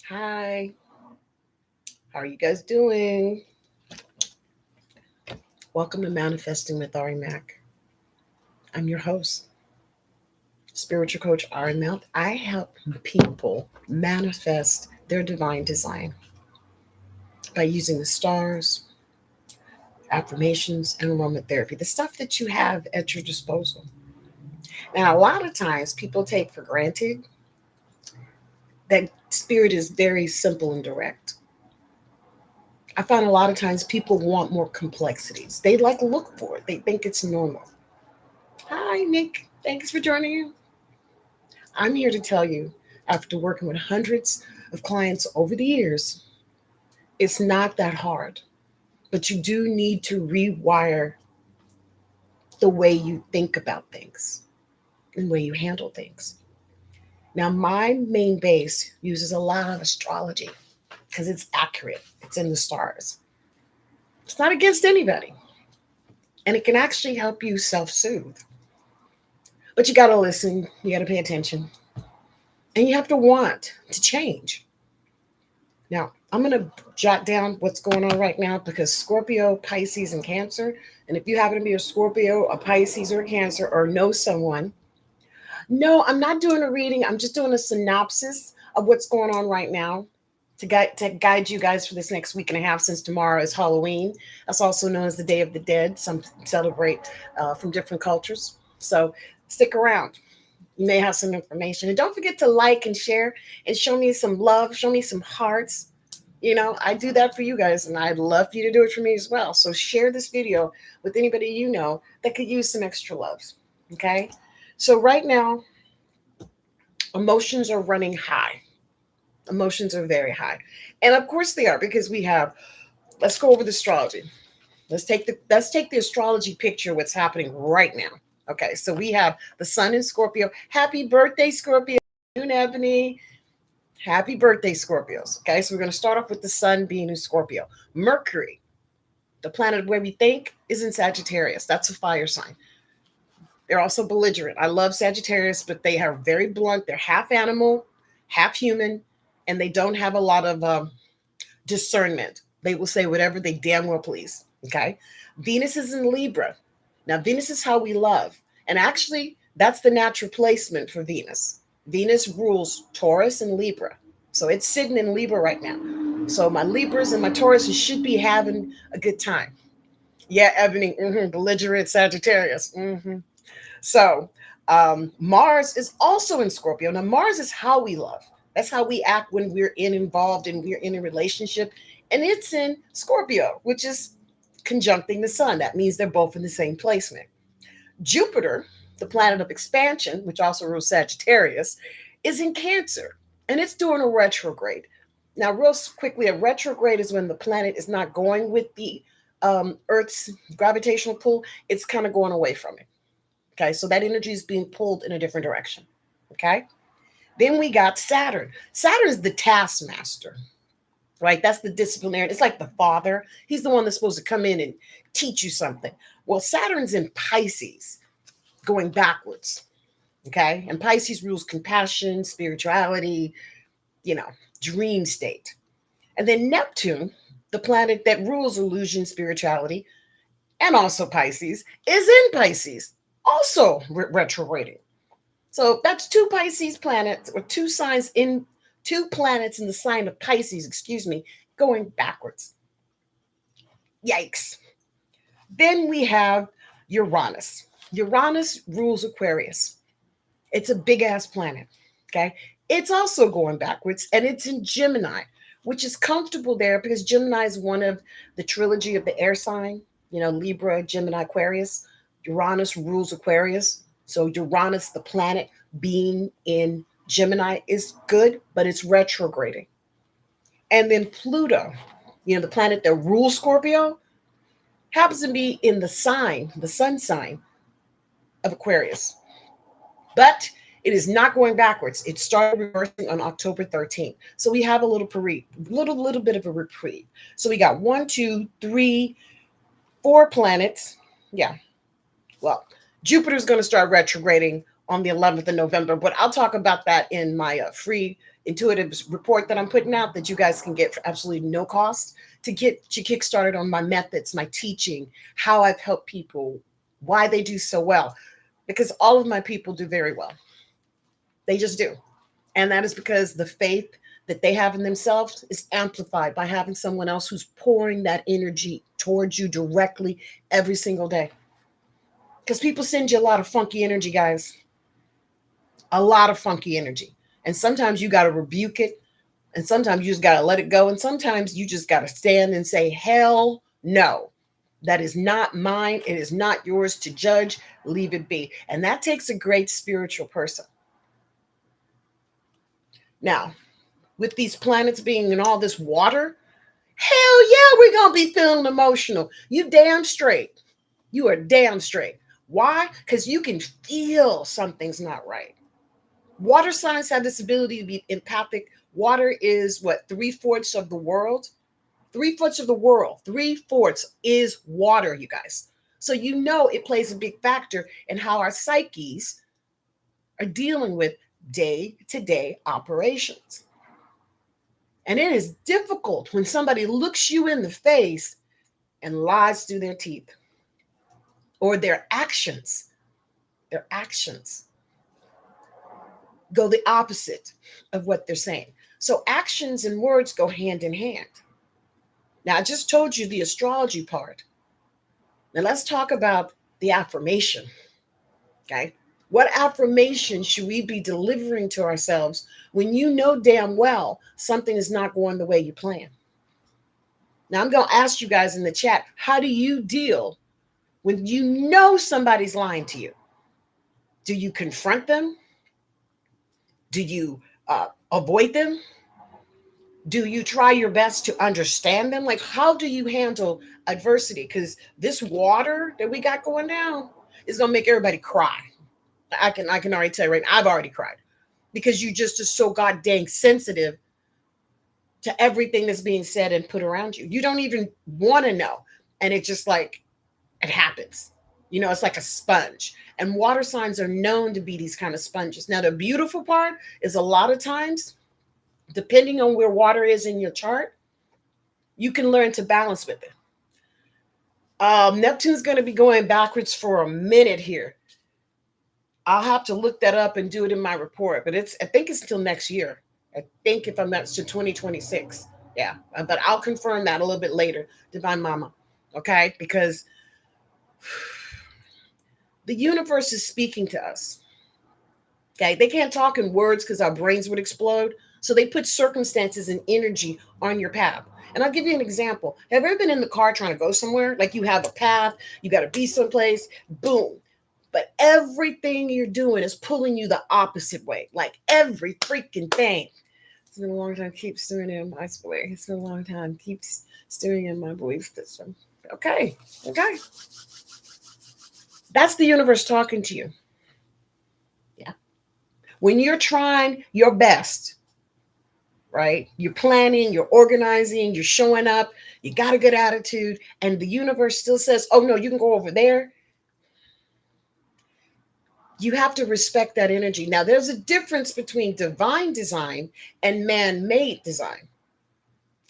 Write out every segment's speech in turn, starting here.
Hi, how are you guys doing? Welcome to Manifesting with Ari Mac. I'm your host, spiritual coach Ari Mac. I help people manifest their divine design by using the stars, affirmations, and aromatherapy, the stuff that you have at your disposal. Now, a lot of times people take for granted that spirit is very simple and direct. I find a lot of times people want more complexities. They look for it. They think it's normal. Hi, Nick. Thanks for joining. I'm here to tell you, after working with hundreds of clients over the years, it's not that hard, but you do need to rewire the way you think about things and the way you handle things. Now, my main base uses a lot of astrology because it's accurate, it's in the stars. It's not against anybody, and it can actually help you self soothe. But you got to listen, you got to pay attention, and you have to want to change. Now, I'm going to jot down what's going on right now because Scorpio, Pisces, and Cancer. And if you happen to be a Scorpio, a Pisces, or a Cancer, or know someone, no, I'm not doing a reading. I'm just doing a synopsis of what's going on right now to guide you guys for this next week and a half since tomorrow is Halloween. That's also known as the Day of the Dead. Some celebrate from different cultures. So stick around. You may have some information. And don't forget to like and share and show me some love, show me some hearts. I do that for you guys, and I'd love for you to do it for me as well. So share this video with anybody you know that could use some extra love. Okay? So right now, emotions are running high. Emotions are very high. And of course they are because let's go over the astrology. Let's take the astrology picture, what's happening right now. Okay, so we have the sun in Scorpio. Happy birthday, Scorpio. June Ebony. Happy birthday, Scorpios. Okay, so we're going to start off with the sun being in Scorpio. Mercury, the planet where we think, is in Sagittarius. That's a fire sign. They're also belligerent. I love Sagittarius, but they are very blunt. They're half animal, half human, and they don't have a lot of discernment. They will say whatever they damn well please. Okay, Venus is in Libra. Now, Venus is how we love. And actually, that's the natural placement for Venus. Venus rules Taurus and Libra. So it's sitting in Libra right now. So my Libras and my Tauruses should be having a good time. Yeah, Ebony, belligerent Sagittarius. So Mars is also in Scorpio. Now, Mars is how we love. That's how we act when we're involved and we're in a relationship. And it's in Scorpio, which is conjuncting the sun. That means they're both in the same placement. Jupiter, the planet of expansion, which also rules Sagittarius, is in Cancer and it's doing a retrograde. Now, real quickly, a retrograde is when the planet is not going with the Earth's gravitational pull, it's kind of going away from it. Okay, so that energy is being pulled in a different direction. Okay, then we got Saturn. Saturn is the taskmaster, right? That's the disciplinarian. It's like the father. He's the one that's supposed to come in and teach you something. Well, Saturn's in Pisces, going backwards. Okay. And Pisces rules compassion, spirituality, you know, dream state. And then Neptune, the planet that rules illusion, spirituality, and also Pisces, is in Pisces, also retrograding. So that's two Pisces planets, or two planets in the sign of Pisces, excuse me, going backwards. Yikes. Then we have Uranus. Uranus rules Aquarius. It's a big ass planet. Okay. It's also going backwards and it's in Gemini, which is comfortable there because Gemini is one of the trilogy of the air sign, Libra, Gemini, Aquarius. Uranus rules Aquarius. So Uranus, the planet being in Gemini, is good, but it's retrograding. And then Pluto, the planet that rules Scorpio, happens to be in the sun sign of Aquarius. But It is not going backwards. It started reversing on October 13th. So we have a little bit of a reprieve. So we got 1, 2, 3, 4 planets. Yeah. Well, Jupiter's going to start retrograding on the 11th of November, but I'll talk about that in my free intuitive report that I'm putting out that you guys can get for absolutely no cost to get you kick started on my methods, my teaching, how I've helped people, why they do so well. Because all of my people do very well. They just do. And that is because the faith that they have in themselves is amplified by having someone else who's pouring that energy towards you directly every single day. Because people send you a lot of funky energy, guys. A lot of funky energy. And sometimes you got to rebuke it. And sometimes you just got to let it go. And sometimes you just got to stand and say, hell no. That is not mine. It is not yours to judge. Leave it be. And that takes a great spiritual person. Now, with these planets being in all this water, hell yeah, we're going to be feeling emotional. You damn straight. You are damn straight. Why? Because you can feel something's not right. Water signs have this ability to be empathic. Water is what, 3/4 of the world? 3/4 of the world. 3/4 is water, you guys. So you know it plays a big factor in how our psyches are dealing with day-to-day operations. And it is difficult when somebody looks you in the face and lies through their teeth. Or their actions go the opposite of what they're saying. So actions and words go hand in hand. Now, I just told you the astrology part. Now, let's talk about the affirmation. Okay. What affirmation should we be delivering to ourselves when you know damn well something is not going the way you plan? Now, I'm going to ask you guys in the chat, how do you deal when you know somebody's lying to you? Do you confront them? Do you avoid them? Do you try your best to understand them? Like, how do you handle adversity? Because this water that we got going down is gonna make everybody cry. I can already tell you right now, I've already cried because you just are so god dang sensitive to everything that's being said and put around you. You don't even want to know, and it just like it happens. You know, it's like a sponge. And water signs are known to be these kind of sponges. Now, the beautiful part is a lot of times, depending on where water is in your chart, you can learn to balance with it. Neptune's going to be going backwards for a minute here. I'll have to look that up and do it in my report, but I think it's till next year. I think if I'm not to 2026. Yeah, but I'll confirm that a little bit later, Divine Mama. Okay, because the universe is speaking to us. Okay, they can't talk in words because our brains would explode. So they put circumstances and energy on your path. And I'll give you an example. Have you ever been in the car trying to go somewhere? Like you have a path, you got to be someplace, boom. But everything you're doing is pulling you the opposite way. Like every freaking thing. It's been a long time. Keep steering in my way. It's been a long time. Keep steering in my belief system. Okay. That's the universe talking to you. Yeah. When you're trying your best, right? You're planning, you're organizing, you're showing up, you got a good attitude, and the universe still says, oh no, you can go over there. You have to respect that energy. Now, there's a difference between divine design and man-made design.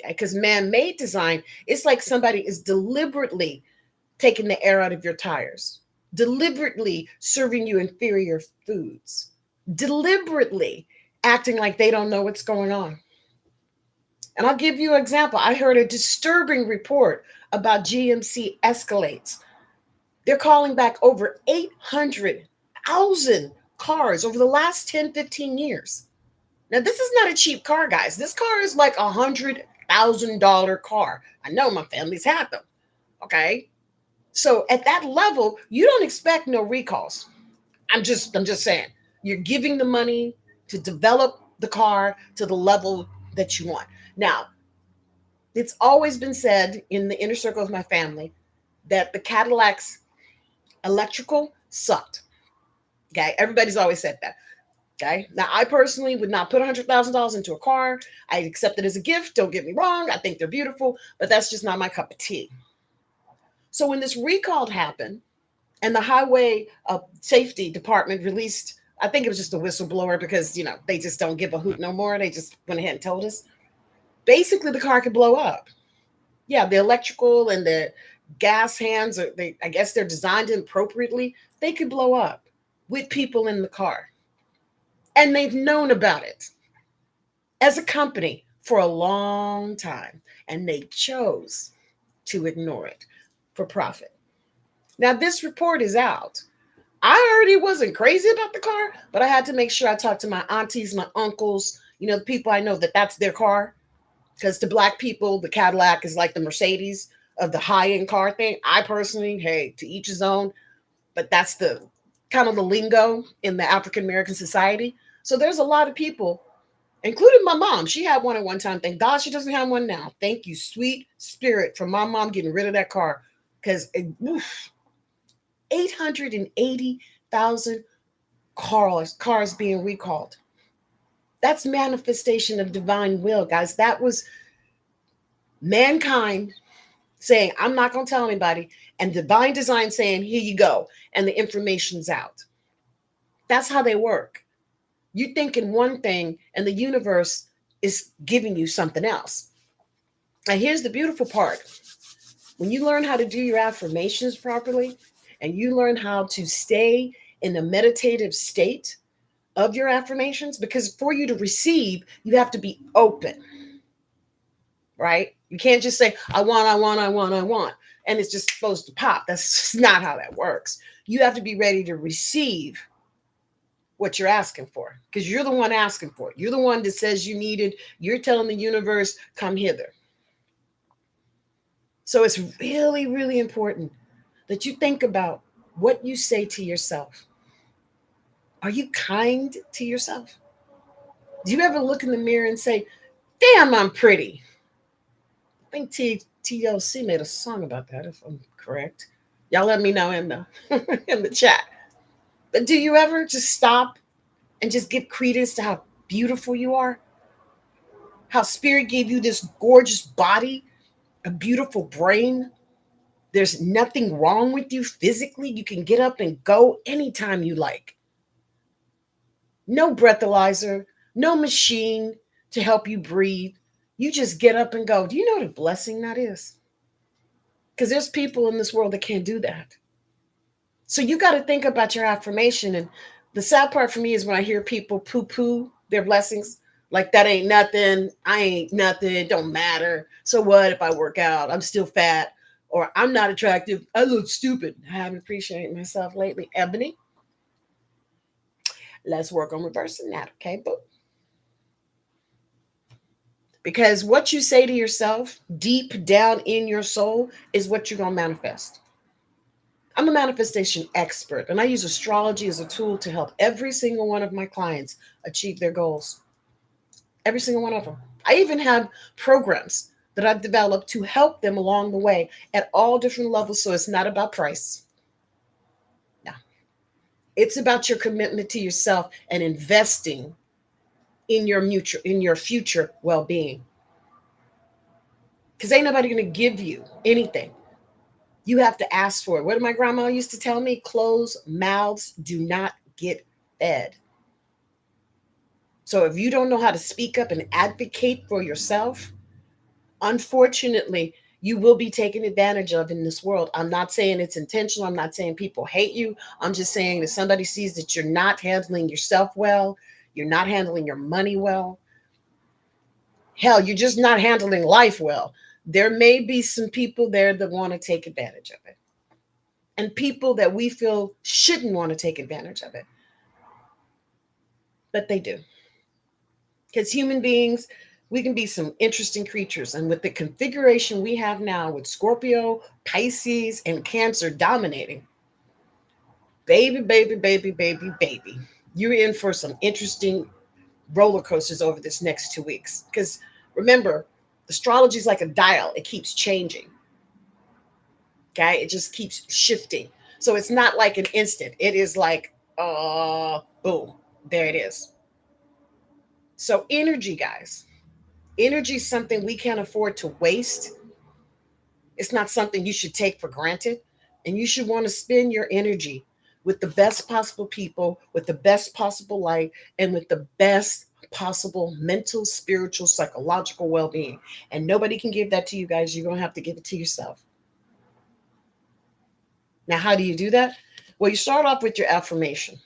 Because man-made design, it's like somebody is deliberately taking the air out of your tires, deliberately serving you inferior foods, deliberately acting like they don't know what's going on. And I'll give you an example. I heard a disturbing report about GMC Escalades. They're calling back over 800,000 cars over the last 10, 15 years. Now, this is not a cheap car, guys. This car is like $100,000 car. I know my family's had them. Okay. So at that level, you don't expect no recalls. I'm just saying, you're giving the money to develop the car to the level that you want. Now, it's always been said in the inner circle of my family that the Cadillac's electrical sucked. Okay, everybody's always said that. Okay. Now, I personally would not put $100,000 into a car. I accept it as a gift. Don't get me wrong. I think they're beautiful, but that's just not my cup of tea. So when this recall happened and the highway safety department released, I think it was just a whistleblower because, they just don't give a hoot no more. They just went ahead and told us. Basically, the car could blow up. Yeah, the electrical and the gas hands, I guess they're designed appropriately. They could blow up with people in the car. And they've known about it as a company for a long time, and they chose to ignore it for profit. Now, this report is out. I already wasn't crazy about the car, but I had to make sure I talked to my aunties, my uncles, the people I know that's their car. Because to Black people, the Cadillac is like the Mercedes of the high-end car thing. I personally, hey, to each his own, but that's the kind of the lingo in the African American society. So there's a lot of people, including my mom. She had one at one time. Thank God she doesn't have one now. Thank you, sweet spirit, for my mom getting rid of that car. Because 880,000 cars being recalled. That's manifestation of divine will, guys. That was mankind saying, I'm not going to tell anybody, and divine design saying, here you go, and the information's out. That's how they work. You thinking one thing, and the universe is giving you something else. And here's the beautiful part. When you learn how to do your affirmations properly, and you learn how to stay in a meditative state of your affirmations, because for you to receive, you have to be open, right? You can't just say, I want, I want, I want, I want, and it's just supposed to pop. That's just not how that works. You have to be ready to receive what you're asking for, because you're the one asking for it. You're the one that says you need it. You're telling the universe, come hither. So it's really, really important that you think about what you say to yourself. Are you kind to yourself? Do you ever look in the mirror and say, damn, I'm pretty? I think TLC made a song about that, if I'm correct. Y'all let me know in the in the chat. But do you ever just stop and just give credence to how beautiful you are? How spirit gave you this gorgeous body, a beautiful brain. There's nothing wrong with you physically. You can get up and go anytime you like. No breathalyzer, no machine to help you breathe. You just get up and go. Do you know what a blessing that is? Because there's people in this world that can't do that. So you got to think about your affirmation. And the sad part for me is when I hear people poo poo their blessings. Like, that ain't nothing. I ain't nothing. It don't matter. So what if I work out? I'm still fat. Or I'm not attractive. I look stupid. I haven't appreciated myself lately. Ebony, let's work on reversing that. Okay, boo. Because what you say to yourself deep down in your soul is what you're going to manifest. I'm a manifestation expert, and I use astrology as a tool to help every single one of my clients achieve their goals. Every single one of them. I even have programs that I've developed to help them along the way at all different levels. So it's not about price. No, it's about your commitment to yourself and investing in your future well-being. Because ain't nobody going to give you anything. You have to ask for it. What did my grandma used to tell me? Closed mouths do not get fed. So if you don't know how to speak up and advocate for yourself, unfortunately, you will be taken advantage of in this world. I'm not saying it's intentional. I'm not saying people hate you. I'm just saying that somebody sees that you're not handling yourself well, you're not handling your money well. Hell, you're just not handling life well. There may be some people there that want to take advantage of it. And people that we feel shouldn't want to take advantage of it. But they do. Because human beings, we can be some interesting creatures. And with the configuration we have now with Scorpio, Pisces, and Cancer dominating, baby, baby, baby, baby, baby, you're in for some interesting roller coasters over this next 2 weeks. Because remember, astrology is like a dial. It keeps changing. Okay? It just keeps shifting. So it's not like an instant. It is like, boom, there it is. So, energy, guys, energy is something we can't afford to waste. It's not something you should take for granted. And you should want to spend your energy with the best possible people, with the best possible light, and with the best possible mental, spiritual, psychological well being. And nobody can give that to you guys. You're going to have to give it to yourself. Now, how do you do that? Well, you start off with your affirmation.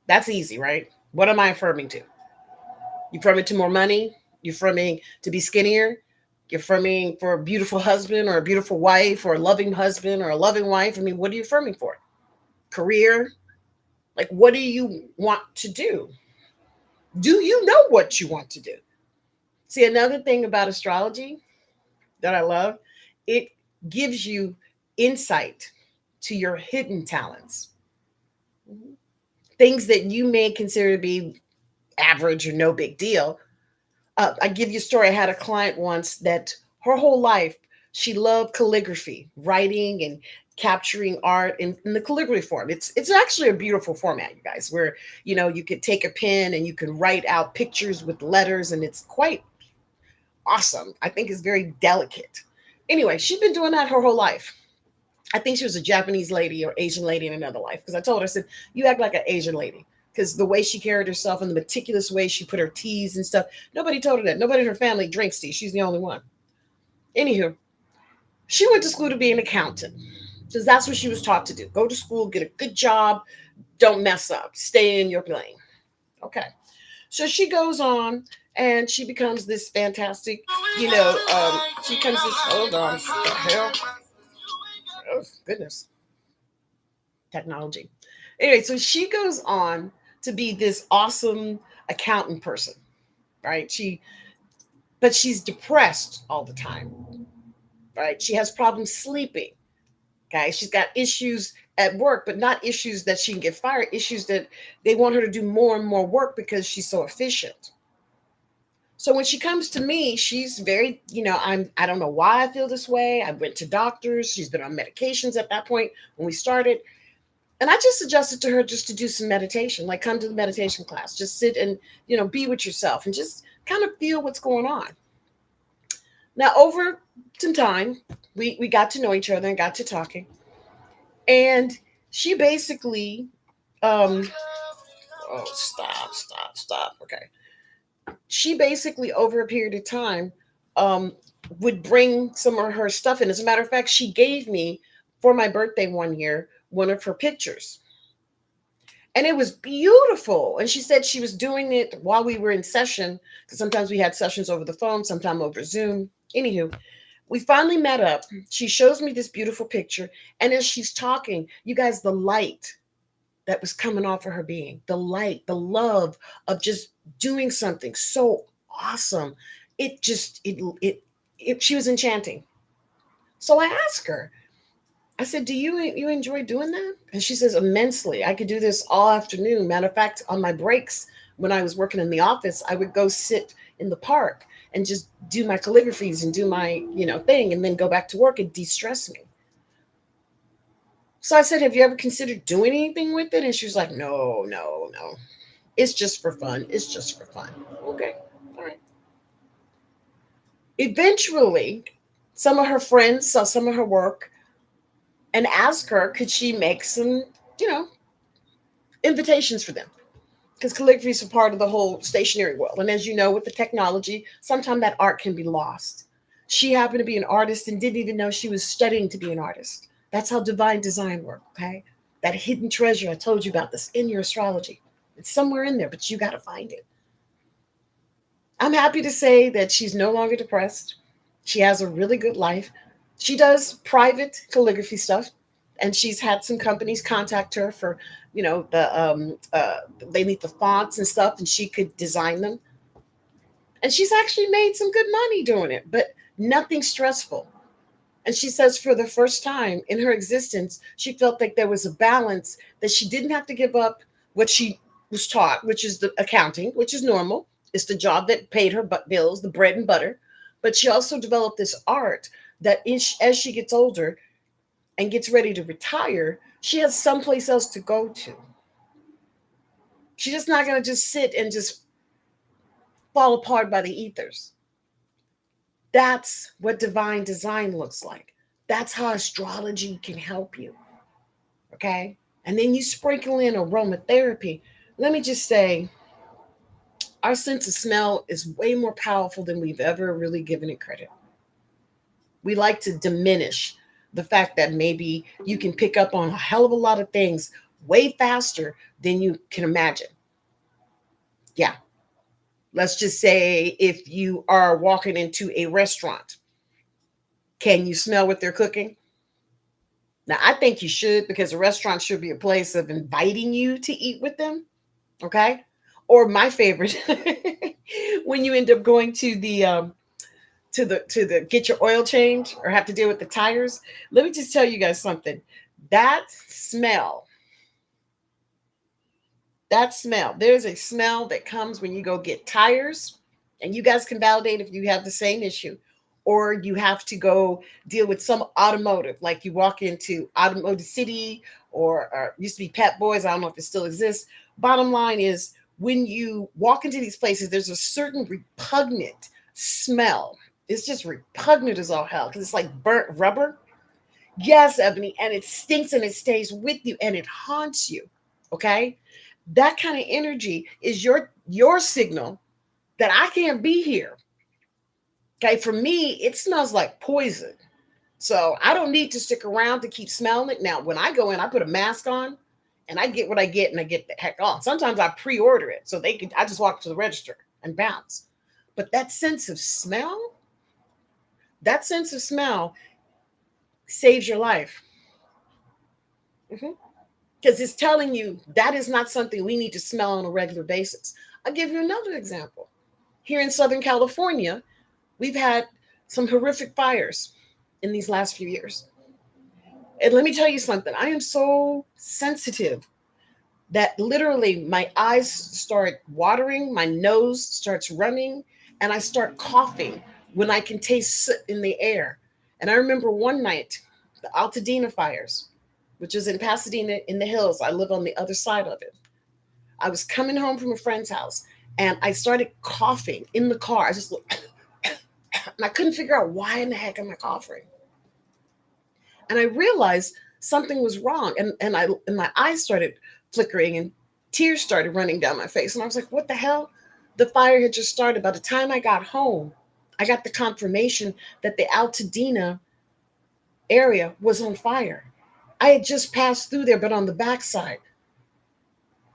That's easy, right? What am I affirming to? You affirming to more money? You're affirming to be skinnier? You're affirming for a beautiful husband or a beautiful wife or a loving husband or a loving wife? I mean, what are you affirming for? Career? Like, what do you want to do? Do you know what you want to do? See, another thing about astrology that I love, it gives you insight to your hidden talents. Things that you may consider to be average or no big deal. I give you a story. I had a client once that her whole life she loved calligraphy, writing and capturing art in the calligraphy form. It's actually a beautiful format, you guys, where you could take a pen and you can write out pictures with letters, and it's quite awesome. I think it's very delicate. Anyway, she's been doing that her whole life. I think she was a Japanese lady or Asian lady in another life, because I told her, I said, you act like an Asian lady. Because the way she carried herself and the meticulous way she put her teas and stuff, nobody told her that. Nobody in her family drinks tea. She's the only one. Anywho, she went to school to be an accountant because that's what she was taught to do. Go to school, get a good job, don't mess up, stay in your lane. Okay. So she goes on and she becomes this fantastic, she becomes this, hold on, what the hell? Oh, goodness. Technology. Anyway, so she goes on to be this awesome accountant person, right? But she's depressed all the time, right? She has problems sleeping, guys. She's got issues at work, but not issues that she can get fired, issues that they want her to do more and more work because she's so efficient. So when she comes to me, she's very, I don't know why I feel this way. I went to doctors. She's been on medications at that point when we started. And I just suggested to her just to do some meditation, like come to the meditation class, just sit and, be with yourself and just kind of feel what's going on. Now, over some time, we got to know each other and got to talking. And she basically, oh, stop. Okay. She basically, over a period of time, um, would bring some of her stuff in. As a matter of fact, she gave me for my birthday one year one of her pictures, and it was beautiful. And she said she was doing it while we were in session, because sometimes we had sessions over the phone, sometime over Zoom. Anywho, we finally met up. She shows me this beautiful picture, and as she's talking, you guys, the light that was coming off of her being, the light, the love of just doing something so awesome. It just it she was enchanting. So I asked her, I said, "Do you enjoy doing that?" And she says, "Immensely. I could do this all afternoon. Matter of fact, on my breaks when I was working in the office, I would go sit in the park and just do my calligraphies and do my, thing, and then go back to work and de-stress me." So I said, "Have you ever considered doing anything with it?" And she was like, "No, no, no. It's just for fun. It's just for fun." Okay. All right. Eventually, some of her friends saw some of her work and asked her, could she make some, you know, invitations for them? Because calligraphy is a part of the whole stationery world. And as you know, with the technology, sometimes that art can be lost. She happened to be an artist and didn't even know she was studying to be an artist. That's how divine design works, okay? That hidden treasure, I told you about this in your astrology. It's somewhere in there, but you got to find it. I'm happy to say that she's no longer depressed. She has a really good life. She does private calligraphy stuff, and she's had some companies contact her for, they need the fonts and stuff, and she could design them. And she's actually made some good money doing it, but nothing stressful. And she says for the first time in her existence, she felt like there was a balance, that she didn't have to give up what she was taught, which is the accounting, which is normal. It's the job that paid her bills, the bread and butter. But she also developed this art that as she gets older and gets ready to retire, she has someplace else to go to. She's just not going to just sit and just fall apart by the ethers. That's what divine design looks like. That's how astrology can help you. Okay. And then you sprinkle in aromatherapy. Let me just say, our sense of smell is way more powerful than we've ever really given it credit. We like to diminish the fact that maybe you can pick up on a hell of a lot of things way faster than you can imagine. Yeah. Let's just say if you are walking into a restaurant, can you smell what they're cooking? Now, I think you should, because a restaurant should be a place of inviting you to eat with them. Okay. Or my favorite, when you end up going to the get your oil change or have to deal with the tires. Let me just tell you guys something. That smell, that smell, there's a smell that comes when you go get tires, and you guys can validate if you have the same issue, or you have to go deal with some automotive, like you walk into Automotive City, or used to be Pep Boys. I don't know if it still exists. Bottom line is, when you walk into these places, there's a certain repugnant smell. It's just repugnant as all hell, because it's like burnt rubber. Yes, Ebony, and it stinks and it stays with you and it haunts you. Okay, that kind of energy is your signal that I can't be here. Okay, for me, it smells like poison. So I don't need to stick around to keep smelling it. Now, when I go in, I put a mask on and I get what I get and I get the heck on. Sometimes I pre-order it so they can I just walk to the register and bounce. But that sense of smell saves your life. Mhm. Because it's telling you that is not something we need to smell on a regular basis. I'll give you another example. Here in Southern California, we've had some horrific fires in these last few years. And let me tell you something, I am so sensitive that literally my eyes start watering, my nose starts running, and I start coughing when I can taste soot in the air. And I remember one night, the Altadena fires, which is in Pasadena in the hills. I live on the other side of it. I was coming home from a friend's house and I started coughing in the car. I just looked, and I couldn't figure out why in the heck am I coughing. And I realized something was wrong. And my eyes started flickering and tears started running down my face. And I was like, what the hell? The fire had just started. By the time I got home, I got the confirmation that the Altadena area was on fire. I had just passed through there, but on the backside.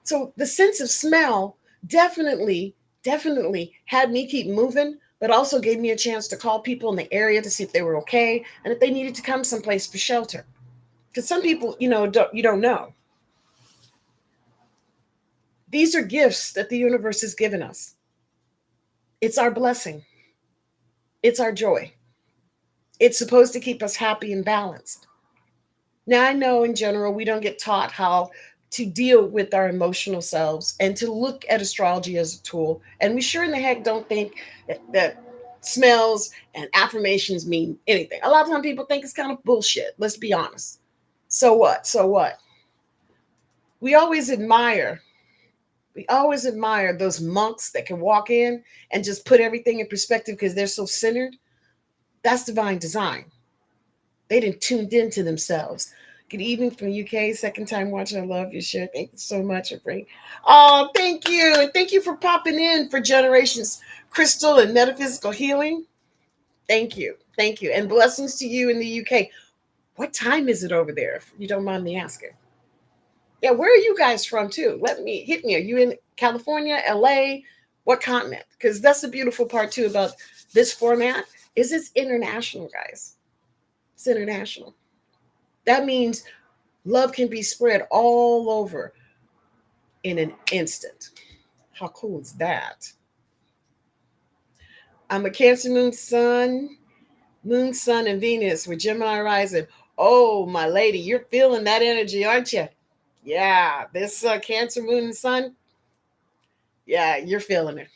So the sense of smell definitely had me keep moving, but also gave me a chance to call people in the area to see if they were okay and if they needed to come someplace for shelter. Because some people, you don't know. These are gifts that the universe has given us. It's our blessing. It's our joy. It's supposed to keep us happy and balanced. Now, I know in general we don't get taught how to deal with our emotional selves and to look at astrology as a tool. And we sure in the heck don't think that smells and affirmations mean anything. A lot of times people think it's kind of bullshit. Let's be honest. So what? So what? We always admire we always admire those monks that can walk in and just put everything in perspective because they're so centered. That's divine design. They didn't tuned into themselves. Good evening from UK. Second time watching. I love your share. Thank you so much, Afraid. Oh, thank you. And thank you for popping in for Generations Crystal and Metaphysical Healing. Thank you. Thank you. And blessings to you in the UK. What time is it over there, if you don't mind me asking? Yeah, where are you guys from too? Let me hit me. Are you in California, LA? What continent? Because that's the beautiful part too about this format is it's international, guys. It's international. That means love can be spread all over in an instant. How cool is that? I'm a Cancer moon, sun, and Venus with Gemini rising. Oh, my lady, you're feeling that energy, aren't you? Yeah, this Cancer moon and sun. Yeah, you're feeling it.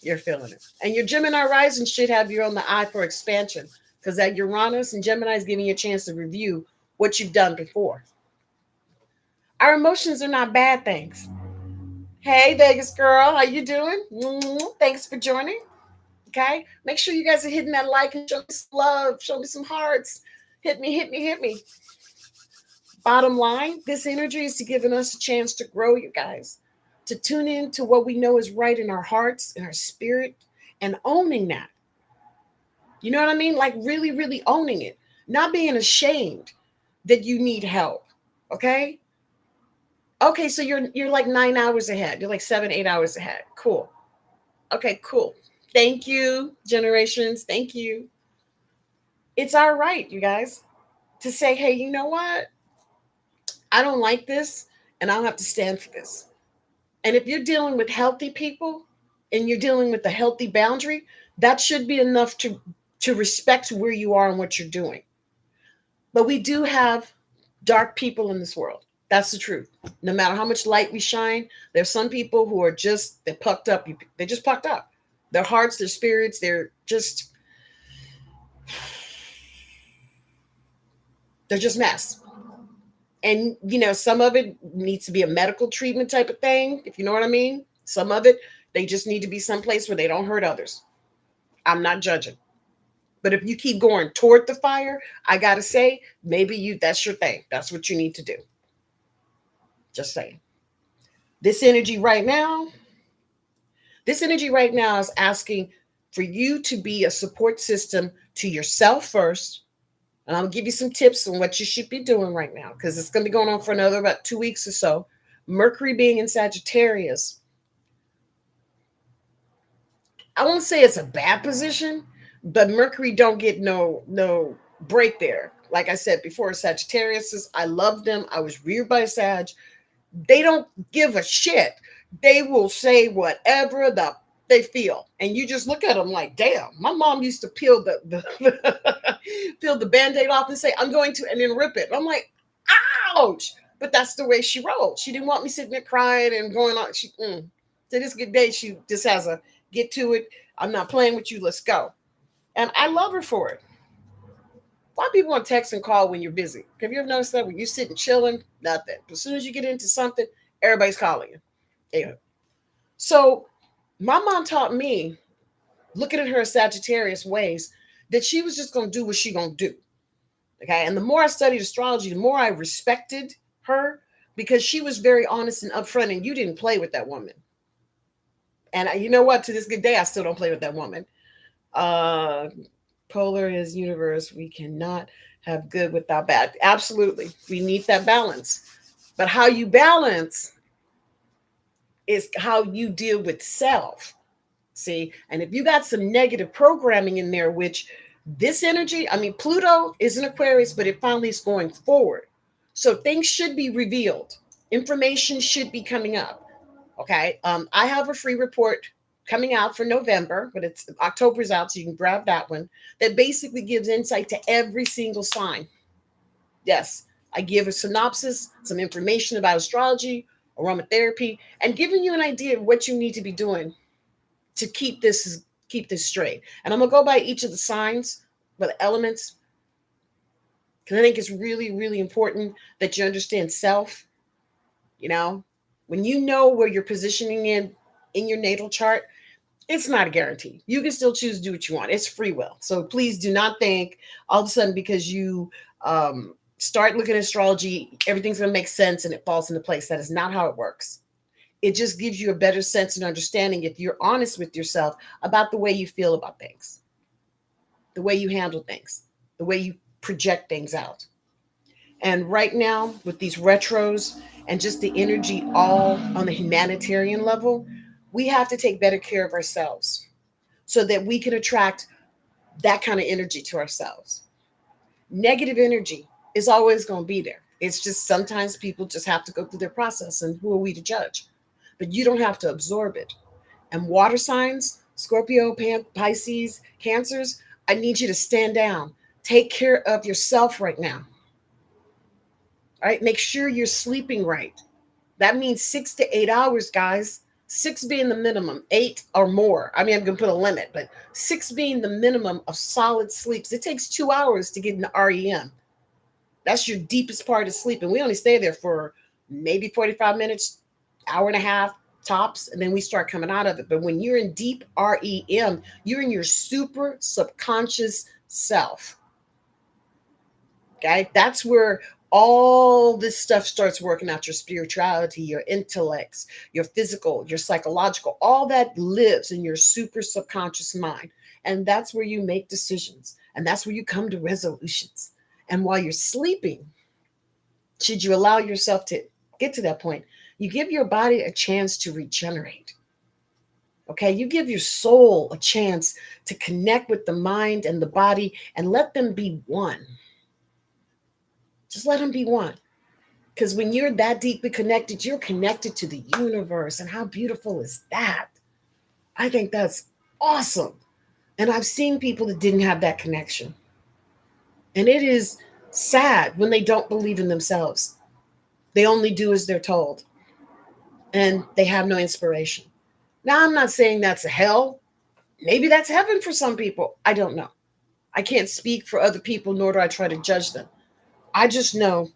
You're feeling it. And your Gemini rising should have you on the eye for expansion because that Uranus and Gemini is giving you a chance to review what you've done before. Our emotions are not bad things. Hey, Vegas girl, how you doing? Thanks for joining. Okay, make sure you guys are hitting that like and show me some love, show me some hearts. Hit me, hit me, hit me. Bottom line, this energy is giving us a chance to grow, you guys, to tune in to what we know is right in our hearts, in our spirit, and owning that. You know what I mean? Like really, really owning it, not being ashamed that you need help. Okay. Okay, so you're like 9 hours ahead. You're like 7, 8 hours ahead. Cool. Okay, cool. Thank you, generations. Thank you. It's all right, you guys, to say, hey, you know what? I don't like this, and I'll have to stand for this. And if you're dealing with healthy people and you're dealing with a healthy boundary, that should be enough to respect where you are and what you're doing. But we do have dark people in this world. That's the truth. No matter how much light we shine, there's some people who are just they're pucked up. They're just pucked up. Their hearts, their spirits, they're just mess. And some of it needs to be a medical treatment type of thing, if you know what I mean. Some of it they just need to be someplace where they don't hurt others. I'm not judging. But if you keep going toward the fire, I gotta say, maybe that's your thing. That's what you need to do. Just saying. This energy right now, this energy right now is asking for you to be a support system to yourself first. And I'll give you some tips on what you should be doing right now because it's going to be going on for another about 2 weeks or so. Mercury being in Sagittarius, I won't say it's a bad position, but Mercury don't get no break there. Like I said before, Sagittarius, I love them. I was reared by a Sag. They don't give a shit. They will say whatever they feel, and you just look at them like, damn. My mom used to peel the peel the band-aid off and say, I'm going to, and then rip it. I'm like, ouch. But that's the way she rolled. She didn't want me sitting there crying and going on. To this good day, she just has a get to it. I'm not playing with you. Let's go. And I love her for it. A lot of people want to text and call when you're busy. Have you ever noticed that when you're sitting chilling, nothing. But as soon as you get into something, everybody's calling you. Yeah. So my mom taught me, looking at her Sagittarius ways, that she was just gonna do what she gonna do. Okay. And the more I studied astrology, the more I respected her because she was very honest and upfront, and you didn't play with that woman. And you know what? To this good day, I still don't play with that woman. Uh, Polar is universe. We cannot have good without bad. Absolutely. We need that balance. But how you balance is how you deal with self. See, and if you got some negative programming in there, which this energy, I mean, Pluto is an Aquarius, but it finally is going forward. So things should be revealed. Information should be coming up. Okay. I have a free report coming out for November, but it's October's out, so you can grab that one. That basically gives insight to every single sign. Yes, I give a synopsis, some information about astrology, aromatherapy, and giving you an idea of what you need to be doing to keep this straight. And I'm gonna go by each of the signs, but the elements, because I think it's really, really important that you understand self. You know, when you know where you're positioning in your natal chart, it's not a guarantee. You can still choose to do what you want. It's free will. So please do not think all of a sudden because you start looking at astrology, everything's going to make sense and it falls into place. That is not how it works. It just gives you a better sense and understanding if you're honest with yourself about the way you feel about things, the way you handle things, the way you project things out. And right now, with these retros and just the energy all on the humanitarian level, we have to take better care of ourselves so that we can attract that kind of energy to ourselves. Negative energy is always going to be there. It's just sometimes people just have to go through their process, and who are we to judge? But you don't have to absorb it. And water signs, Scorpio, Pisces, Cancers, I need you to stand down. Take care of yourself right now. All right, make sure you're sleeping right. That means 6 to 8 hours, guys. Six being the minimum, eight or more. I mean, I'm going to put a limit, but six being the minimum of solid sleeps. It takes 2 hours to get into REM. That's your deepest part of sleep. And we only stay there for maybe 45 minutes, hour and a half. tops, and then we start coming out of it. But when you're in deep REM, you're in your super subconscious self. Okay, that's where all this stuff starts working out: your spirituality, your intellects, your physical, your psychological, all that lives in your super subconscious mind. And that's where you make decisions, and that's where you come to resolutions. And while you're sleeping, should you allow yourself to get to that point, you give your body a chance to regenerate. Okay, you give your soul a chance to connect with the mind and the body and let them be one. Just let them be one. Because when you're that deeply connected, you're connected to the universe. And how beautiful is that? I think that's awesome. And I've seen people that didn't have that connection. And it is sad when they don't believe in themselves. They only do as they're told, and they have no inspiration. Now, I'm not saying that's a hell. Maybe that's heaven for some people. I don't know. I can't speak for other people, nor do I try to judge them. I just know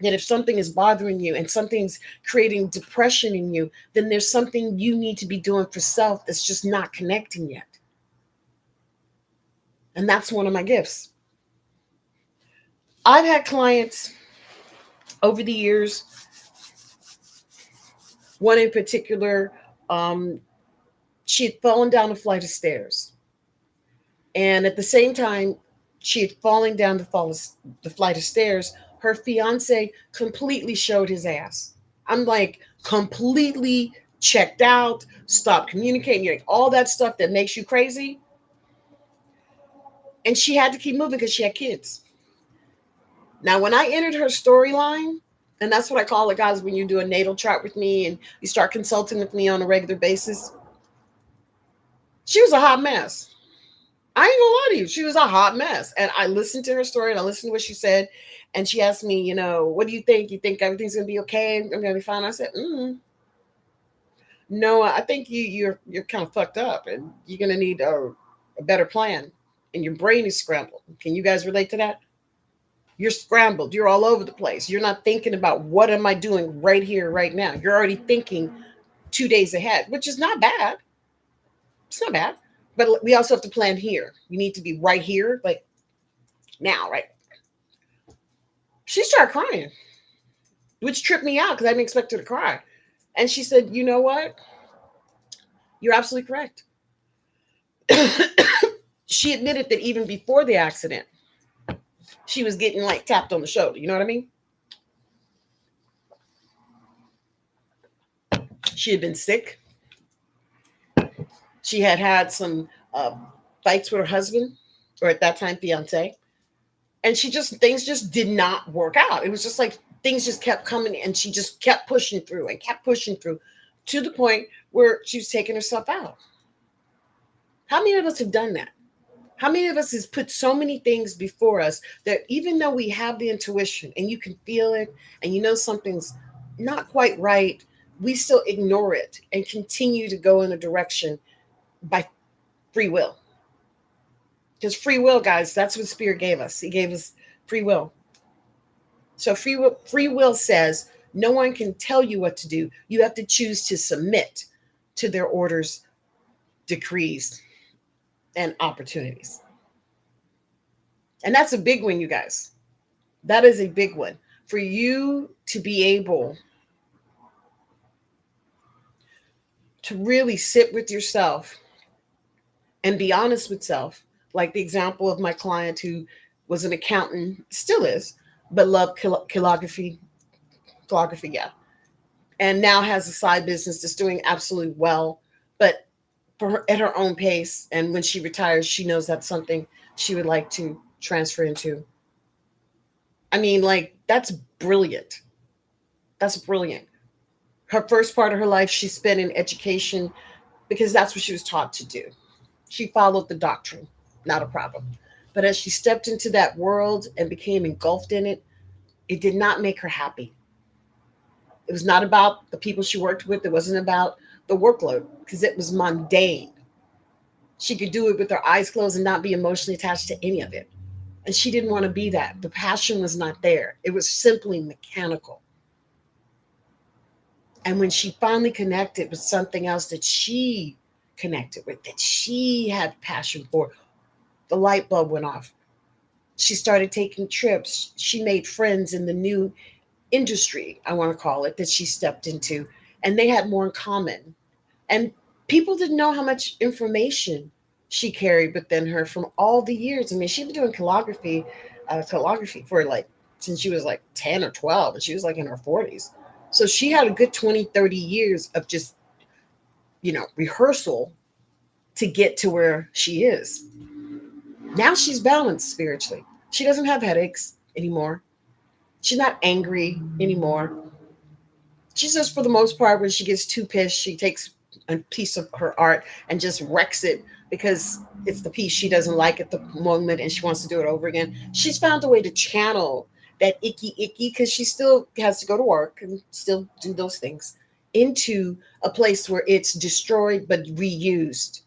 that if something is bothering you and something's creating depression in you, then there's something you need to be doing for self that's just not connecting yet. And that's one of my gifts. I've had clients over the years, one in particular, um, she had fallen down a flight of stairs. And at the same time, she had fallen down the flight of stairs, her fiance completely showed his ass. I'm like, completely checked out, stopped communicating, like all that stuff that makes you crazy. And she had to keep moving because she had kids. Now, when I entered her storyline, and that's what I call it, guys, when you do a natal chart with me and you start consulting with me on a regular basis, she was a hot mess. I ain't gonna lie to you. She was a hot mess. And I listened to her story and I listened to what she said. And she asked me, what do you think? You think everything's gonna be okay? I'm gonna be fine. I said, no, I think you're kind of fucked up and you're gonna need a better plan. And your brain is scrambled. Can you guys relate to that? You're scrambled. You're all over the place. You're not thinking about what am I doing right here, right now. You're already thinking 2 days ahead, which is not bad. It's not bad. But we also have to plan here. We need to be right here, like now, right? She started crying, which tripped me out because I didn't expect her to cry. And she said, you know what? You're absolutely correct. She admitted that even before the accident, she was getting like tapped on the shoulder. You know what I mean? She had been sick. She had had some fights with her husband, or at that time, fiance. And things just did not work out. It was just like things just kept coming and she just kept pushing through and kept pushing through to the point where she was taking herself out. How many of us have done that? How many of us has put so many things before us that even though we have the intuition and you can feel it and you know something's not quite right, we still ignore it and continue to go in a direction by free will? Because free will, guys, that's what Spirit gave us. He gave us free will. So free will says no one can tell you what to do. You have to choose to submit to their orders, decrees, and opportunities. And that's a big one, you guys. That is a big one. For you to be able to really sit with yourself and be honest with self, like the example of my client who was an accountant, still is, but loved calligraphy, yeah, and now has a side business that's doing absolutely well, but at her own pace. And when she retires, she knows that's something she would like to transfer into. I mean, like, that's brilliant. That's brilliant. Her first part of her life, she spent in education because that's what she was taught to do. She followed the doctrine, not a problem. But as she stepped into that world and became engulfed in it, it did not make her happy. It was not about the people she worked with. It wasn't about the workload because it was mundane. She could do it with her eyes closed and not be emotionally attached to any of it. And she didn't want to be that. The passion was not there. It was simply mechanical. And when she finally connected with something else that she connected with, that she had passion for, the light bulb went off. She started taking trips. She made friends in the new industry, I want to call it, that she stepped into, and they had more in common. And people didn't know how much information she carried within her from all the years. I mean, she'd been doing calligraphy for like since she was like 10 or 12, and she was like in her 40s. So she had a good 20, 30 years of just, rehearsal to get to where she is. Now she's balanced spiritually. She doesn't have headaches anymore. She's not angry anymore. She says, for the most part, when she gets too pissed, she takes a piece of her art and just wrecks it because it's the piece she doesn't like at the moment and she wants to do it over again. She's found a way to channel that icky because she still has to go to work and still do those things into a place where it's destroyed but reused.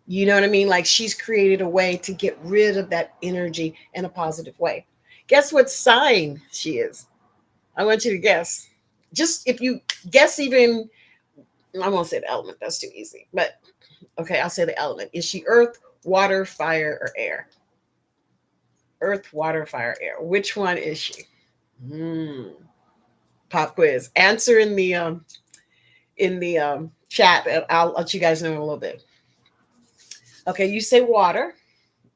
You know what I mean? Like she's created a way to get rid of that energy in a positive way. Guess what sign she is? I want you to guess. Just if you guess, even, I won't say the element, that's too easy. But okay, I'll say the element. Is she earth, water, fire, or air? Earth, water, fire, air. Which one is she? Hmm. Pop quiz. Answer in the chat, and I'll let you guys know in a little bit. Okay, you say water.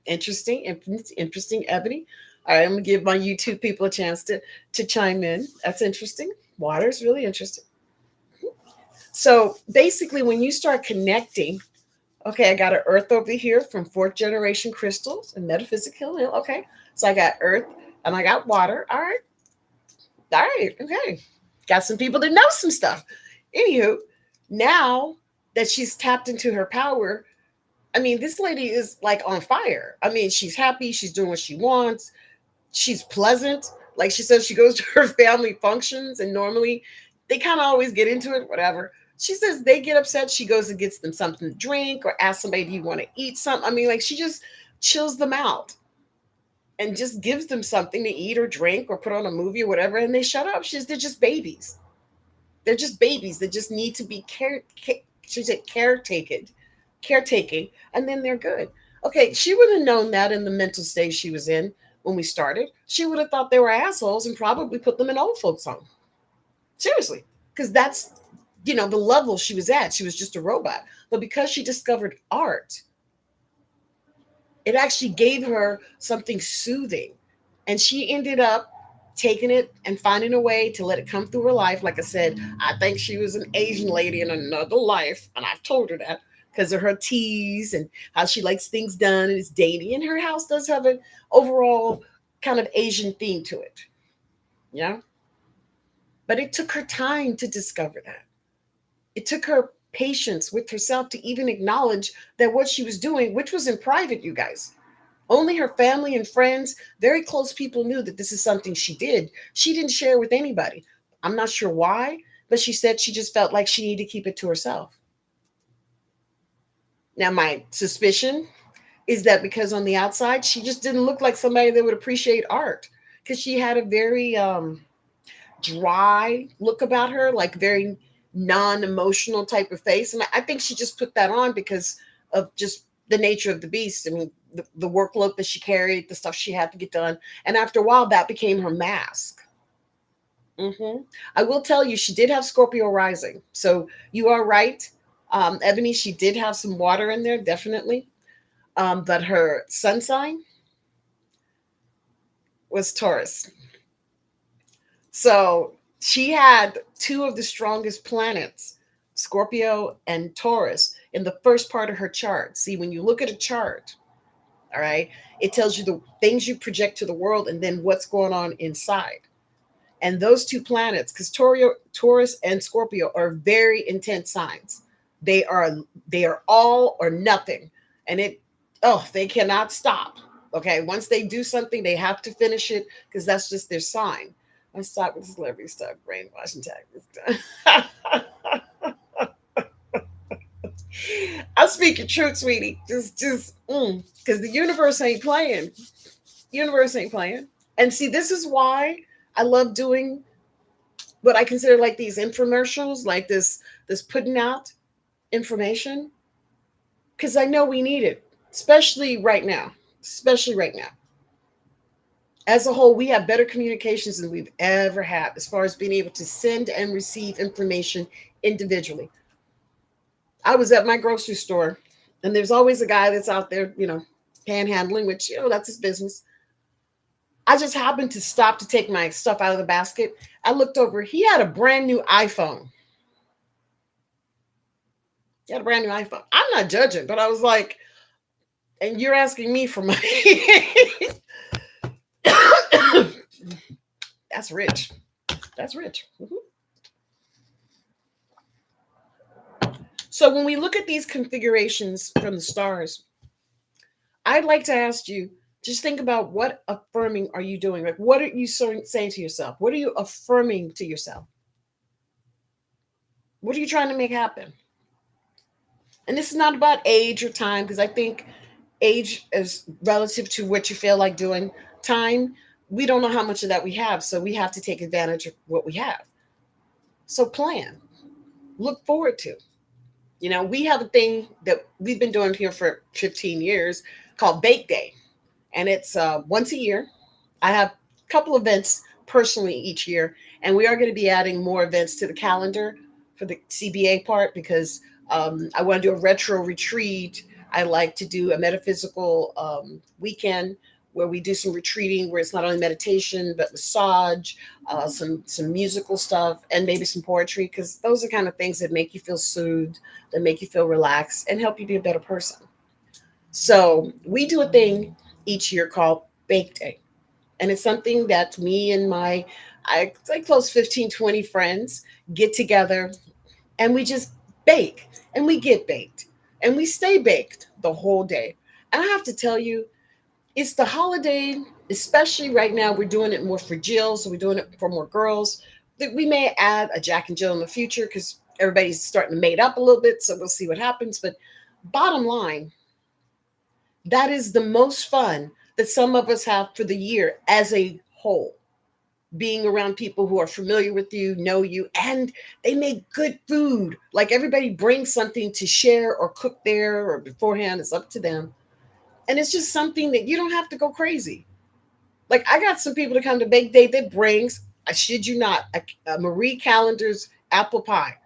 Interesting, interesting, Ebony. All right, I'm gonna give my YouTube people a chance to chime in. That's interesting. Water is really interesting. So basically, when you start connecting, okay, I got an earth over here from fourth generation crystals and metaphysical. Okay, so I got earth and I got water. All right, okay. Got some people that know some stuff. Anywho, now that she's tapped into her power, I mean, this lady is like on fire. I mean, she's happy. She's doing what she wants. She's pleasant. Like she says, she goes to her family functions, and normally they kind of always get into it, whatever. She says they get upset. She goes and gets them something to drink or asks somebody, do you want to eat something? I mean, like she just chills them out and just gives them something to eat or drink or put on a movie or whatever, and they shut up. They're just babies. They're just babies that just need to be she said caretaking, and then they're good. Okay, she would have known that in the mental state she was in when we started. She would have thought they were assholes and probably put them in old folks' home. Seriously, because that's the level she was at. She was just a robot. But because she discovered art, it actually gave her something soothing. And she ended up taking it and finding a way to let it come through her life. Like I said, I think she was an Asian lady in another life. And I've told her that because of her teas and how she likes things done and it's dainty. And her house does have an overall kind of Asian theme to it. Yeah. But it took her time to discover that. It took her patience with herself to even acknowledge that what she was doing, which was in private, you guys, only her family and friends, very close people knew that this is something she did. She didn't share with anybody. I'm not sure why, but she said she just felt like she needed to keep it to herself. Now, my suspicion is that because on the outside, she just didn't look like somebody that would appreciate art because she had a very dry look about her, like very non-emotional type of face. And I think she just put that on because of just the nature of the beast. I mean, the workload that she carried, the stuff she had to get done. And after a while, that became her mask. I will tell you, she did have Scorpio rising. So you are right. Ebony, she did have some water in there, definitely. But her sun sign was Taurus. So she had two of the strongest planets, Scorpio and Taurus, in the first part of her chart. See, when you look at a chart, all right, it tells you the things you project to the world and then what's going on inside. And those two planets, because Taurus and Scorpio are very intense signs. They are they are all or nothing. And they cannot stop. Okay. Once they do something, they have to finish it because that's just their sign. I'm stop with celebrity stuff, brainwashing tactics. I'm speaking truth, sweetie. Just because the universe ain't playing. Universe ain't playing. And see, this is why I love doing what I consider like these infomercials, like this putting out information, because I know we need it, especially right now. Especially right now. As a whole, we have better communications than we've ever had as far as being able to send and receive information individually. I was at my grocery store, and there's always a guy that's out there, panhandling, which, that's his business. I just happened to stop to take my stuff out of the basket. I looked over, he had a brand new iPhone. He had a brand new iPhone. I'm not judging, but I was like, and you're asking me for money. That's rich. That's rich. Mhm. So when we look at these configurations from the stars, I'd like to ask you, just think about, what affirming are you doing? Like, what are you saying to yourself? What are you affirming to yourself? What are you trying to make happen? And this is not about age or time, because I think age is relative to what you feel like doing. Time, we don't know how much of that we have, so we have to take advantage of what we have. So plan, look forward to. We have a thing that we've been doing here for 15 years called Bake Day, and it's once a year. I have a couple events personally each year, and we are going to be adding more events to the calendar for the CBA part, because I want to do a retro retreat. I like to do a metaphysical weekend where we do some retreating, where it's not only meditation but massage, some musical stuff, and maybe some poetry, because those are kind of things that make you feel soothed, that make you feel relaxed, and help you be a better person. So we do a thing each year called Bake Day, and it's something that me and my I like close 15, 20 friends get together, and we just bake, and we get baked, and we stay baked the whole day. And I have to tell you, it's the holiday, especially right now. We're doing it more for Jill, so we're doing it for more girls. That we may add a Jack and Jill in the future, because everybody's starting to mate up a little bit, so we'll see what happens. But bottom line, that is the most fun that some of us have for the year as a whole. Being around people who are familiar with you, know you, and they make good food. Like, everybody brings something to share or cook there or beforehand. It's up to them. And it's just something that you don't have to go crazy. Like, I got some people to come to Bake Day that brings, I shid you not, a Marie Callender's apple pie.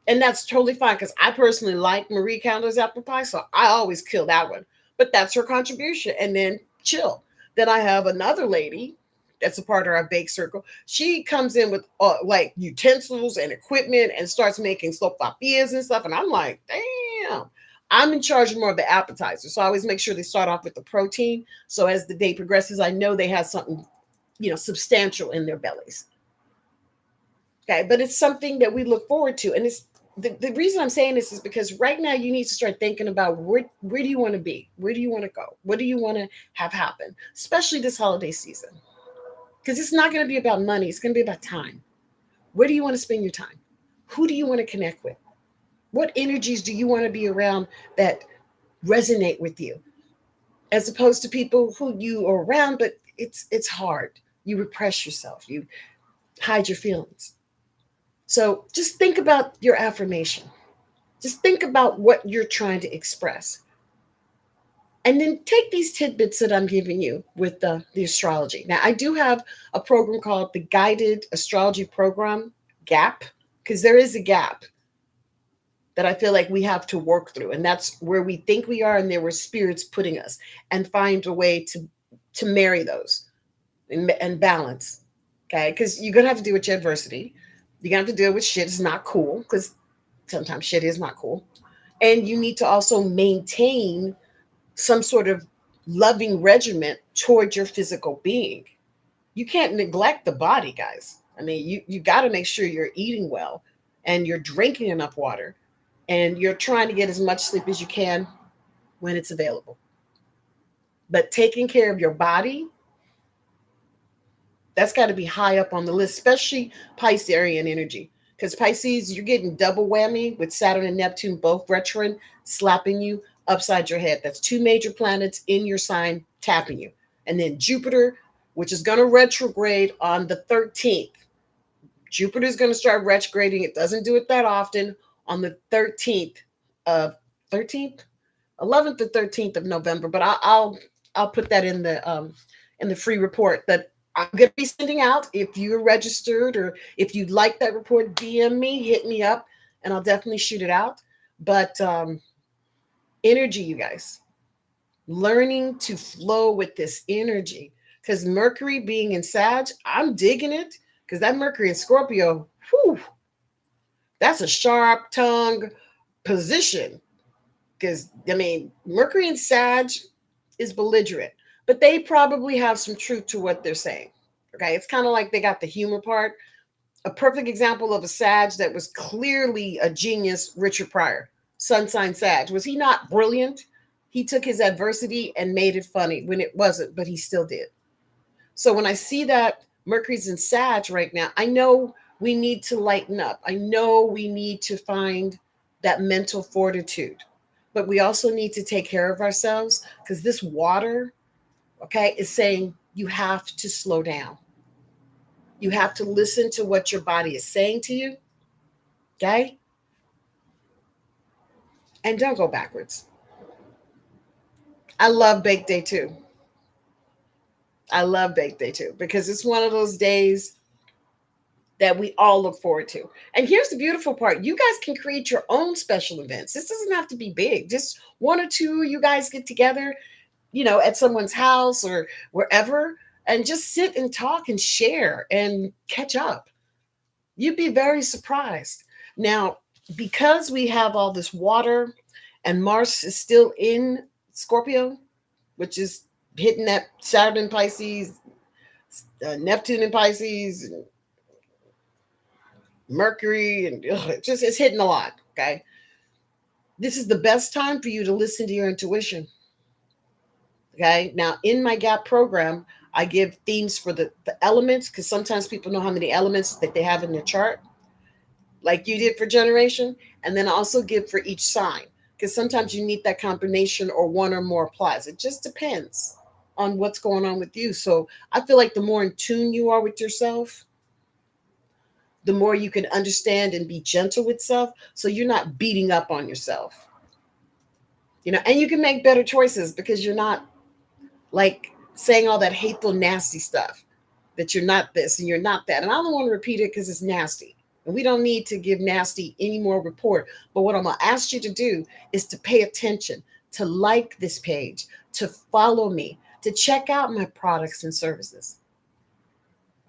And that's totally fine, because I personally like Marie Callender's apple pie, so I always kill that one. But that's her contribution. And then chill. Then I have another lady that's a part of our bake circle. She comes in with like utensils and equipment and starts making sopapillas and stuff. And I'm like, damn. I'm in charge of more of the appetizer. So I always make sure they start off with the protein. So as the day progresses, I know they have something, substantial in their bellies. Okay. But it's something that we look forward to. And it's the reason I'm saying this is because right now you need to start thinking about, where do you want to be? Where do you want to go? What do you want to have happen? Especially this holiday season. Because it's not going to be about money. It's going to be about time. Where do you want to spend your time? Who do you want to connect with? What energies do you want to be around that resonate with you? As opposed to people who you are around, but it's hard. You repress yourself. You hide your feelings. So just think about your affirmation. Just think about what you're trying to express. And then take these tidbits that I'm giving you with the astrology. Now, I do have a program called the Guided Astrology Program Gap, because there is a gap that I feel like we have to work through. And that's where we think we are, and there were spirits putting us, and find a way to marry those and balance. Okay. Because you're going to have to deal with your adversity. You're going to have to deal with shit is not cool, because sometimes shit is not cool. And you need to also maintain some sort of loving regiment toward your physical being. You can't neglect the body, guys. I mean, you got to make sure you're eating well, and you're drinking enough water, and you're trying to get as much sleep as you can when it's available. But taking care of your body, that's got to be high up on the list, especially Piscean energy. Because Pisces, you're getting double whammy with Saturn and Neptune both retrograde, slapping you upside your head. That's two major planets in your sign tapping you. And then Jupiter, which is going to retrograde on the 13th. Jupiter's going to start retrograding. It doesn't do it that often on the 13th of 13th, 11th or 13th of November. But I'll put that in the free report that I'm going to be sending out. If you're registered or if you'd like that report, DM me, hit me up, and I'll definitely shoot it out. But energy, you guys, learning to flow with this energy. Because Mercury being in Sag, I'm digging it. Because that Mercury in Scorpio, whew, that's a sharp tongue position. Because, I mean, Mercury in Sag is belligerent, but they probably have some truth to what they're saying. Okay. It's kind of like they got the humor part. A perfect example of a Sag that was clearly a genius, Richard Pryor, sun sign Sag. Was he not brilliant? He took his adversity and made it funny when it wasn't, but he still did. So when I see that Mercury's in Sag right now, I know we need to lighten up. I know we need to find that mental fortitude, but we also need to take care of ourselves because this water, okay, is saying you have to slow down. You have to listen to what your body is saying to you, okay? And don't go backwards. I love Bake Day too. I love Bake Day too because it's one of those days that we all look forward to. And here's the beautiful part, you guys can create your own special events. This doesn't have to be big, just one or two you guys get together, at someone's house or wherever, and just sit and talk and share and catch up. You'd be very surprised. Now, because we have all this water and Mars is still in Scorpio, which is hitting that Saturn in Pisces, Neptune in Pisces, Mercury, and it's hitting a lot. Okay. This is the best time for you to listen to your intuition. Okay. Now, in my GAP program, I give themes for the elements because sometimes people know how many elements that they have in their chart, like you did for generation. And then I also give for each sign because sometimes you need that combination or one or more applies. It just depends on what's going on with you. So I feel like the more in tune you are with yourself, the more you can understand and be gentle with self. So you're not beating up on yourself, and you can make better choices because you're not like saying all that hateful, nasty stuff that you're not this and you're not that. And I don't want to repeat it because it's nasty. And we don't need to give nasty any more report. But what I'm going to ask you to do is to pay attention, to like this page, to follow me, to check out my products and services.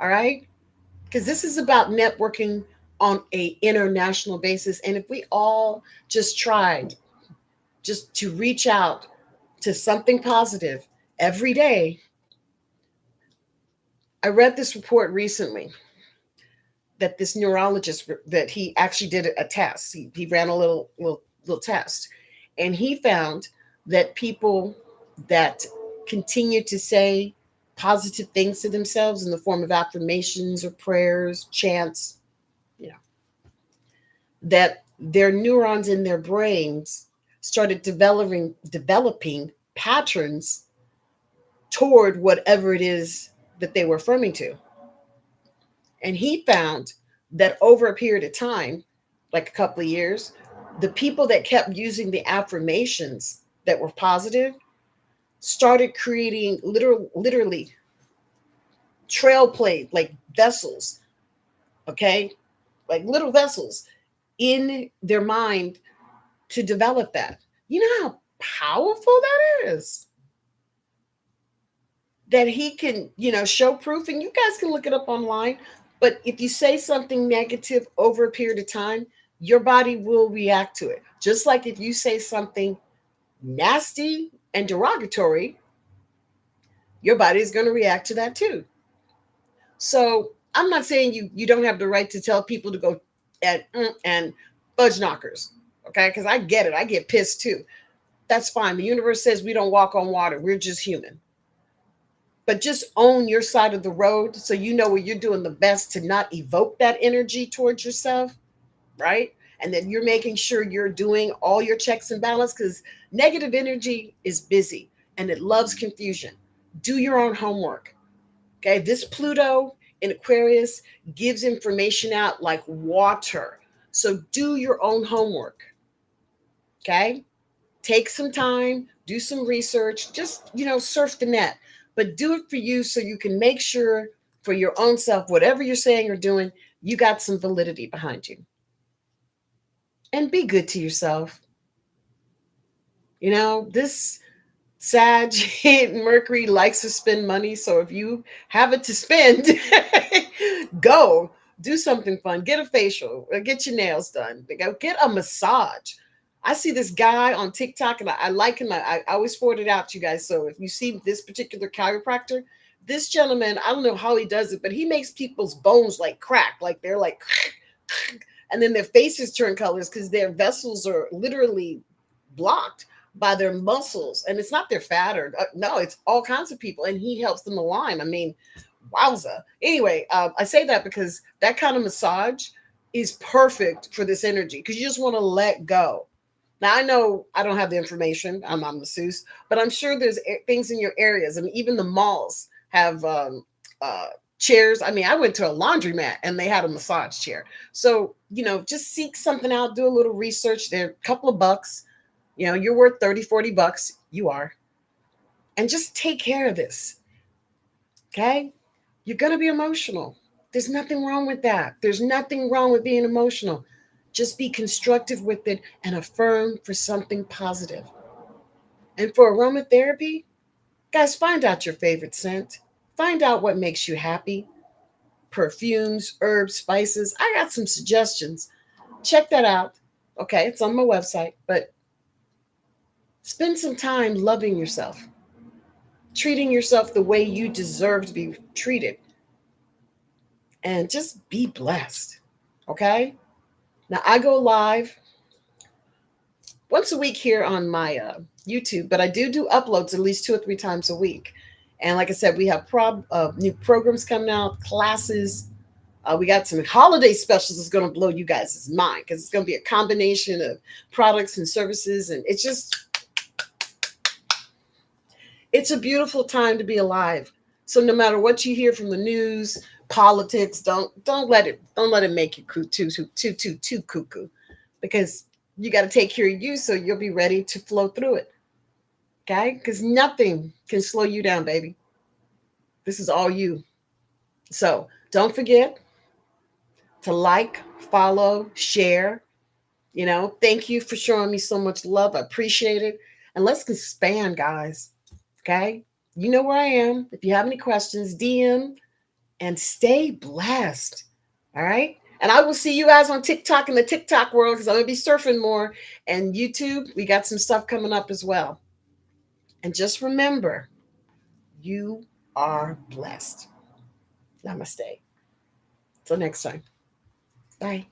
All right? Because this is about networking on a international basis. And if we all just tried just to reach out to something positive every day. I read this report recently that this neurologist that he actually did a test. He ran a little test, and he found that people that continue to say positive things to themselves in the form of affirmations or prayers, chants, that their neurons in their brains started developing patterns toward whatever it is that they were affirming to. And he found that over a period of time, like a couple of years, the people that kept using the affirmations that were positive started creating literally trail plate, like vessels, okay? Like little vessels in their mind to develop that. You know how powerful that is? That he can, show proof, and you guys can look it up online. But if you say something negative over a period of time, your body will react to it. Just like if you say something nasty and derogatory, your body is going to react to that too. So I'm not saying you don't have the right to tell people to go and fudge knockers, okay? Because I get it. I get pissed too. That's fine. The universe says we don't walk on water. We're just human. But just own your side of the road so you know where you're doing the best to not evoke that energy towards yourself, right? And then you're making sure you're doing all your checks and balance because negative energy is busy and it loves confusion. Do your own homework. Okay. This Pluto in Aquarius gives information out like water. So do your own homework. Okay? Take some time, do some research, just, surf the net, but do it for you so you can make sure for your own self, whatever you're saying or doing, you got some validity behind you. And be good to yourself. This Sag Mercury likes to spend money. So if you have it to spend, go do something fun. Get a facial, or get your nails done. Go get a massage. I see this guy on TikTok and I like him. I always forward it out to you guys. So if you see this particular chiropractor, this gentleman, I don't know how he does it, but he makes people's bones like crack, like they're like, and then their faces turn colors because their vessels are literally blocked by their muscles, and it's not their fat or no, it's all kinds of people, and he helps them align. I mean, wowza. Anyway, I say that because that kind of massage is perfect for this energy because you just want to let go. Now I know I don't have the information. I'm not a masseuse, but I'm sure there's things in your areas. I mean, even the malls have uh, chairs. I mean, I went to a laundromat and they had a massage chair. So just seek something out, do a little research. They're a couple of bucks. You're worth 30, 40 bucks. You are. And just take care of this. Okay? You're going to be emotional. There's nothing wrong with that. There's nothing wrong with being emotional. Just be constructive with it and affirm for something positive. And for aromatherapy, guys, find out your favorite scent. Find out what makes you happy. Perfumes, herbs, spices. I got some suggestions. Check that out. Okay, it's on my website, but spend some time loving yourself, treating yourself the way you deserve to be treated, and just be blessed. Okay? Now, I go live once a week here on my YouTube, but I do uploads at least 2 or 3 times a week. And like I said, we have new programs coming out, classes. We got some holiday specials that's going to blow you guys' mind because it's going to be a combination of products and services. And it's a beautiful time to be alive. So no matter what you hear from the news, politics, don't let it make you too cuckoo, because you got to take care of you so you'll be ready to flow through it. Okay? Because nothing can slow you down, baby. This is all you. So don't forget to like, follow, share. Thank you for showing me so much love. I appreciate it. And let's expand, guys. Okay? You know where I am. If you have any questions, DM, and stay blessed. All right? And I will see you guys on TikTok in the TikTok world because I'm going to be surfing more. And YouTube, we got some stuff coming up as well. And just remember, you are blessed. Namaste. Till next time. Bye.